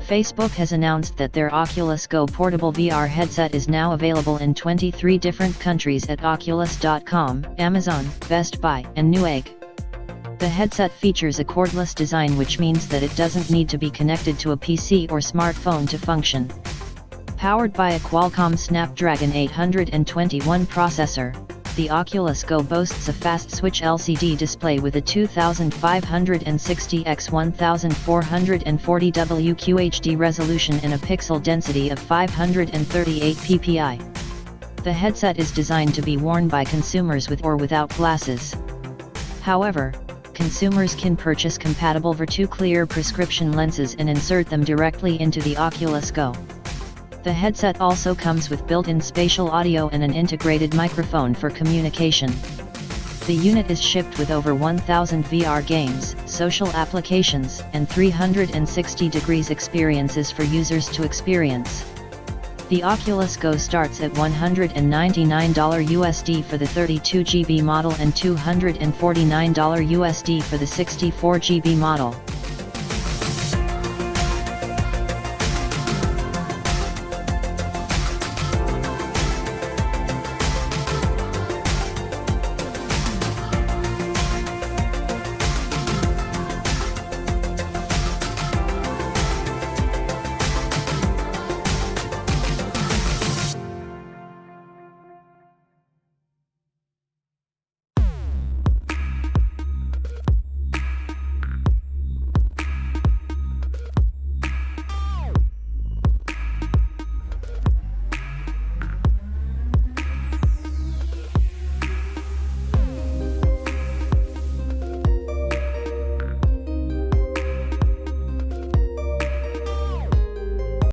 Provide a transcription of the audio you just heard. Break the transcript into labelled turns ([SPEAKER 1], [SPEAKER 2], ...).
[SPEAKER 1] Facebook has announced that their Oculus Go portable VR headset is now available in 23 different countries at Oculus.com, Amazon, Best Buy, and Newegg. The headset features a cordless design, which means that it doesn't need to be connected to a PC or smartphone to function. Powered by a Qualcomm Snapdragon 821 processor, the Oculus Go boasts a fast-switch LCD display with a 2560 x 1440 WQHD resolution and a pixel density of 538 ppi. The headset is designed to be worn by consumers with or without glasses. However, consumers can purchase compatible Virtu Clear prescription lenses and insert them directly into the Oculus Go. The headset also comes with built-in spatial audio and an integrated microphone for communication. The unit is shipped with over 1,000 VR games, social applications, and 360 degrees experiences for users to experience. The Oculus Go starts at $199 USD for the 32GB model and $249 USD for the 64GB model.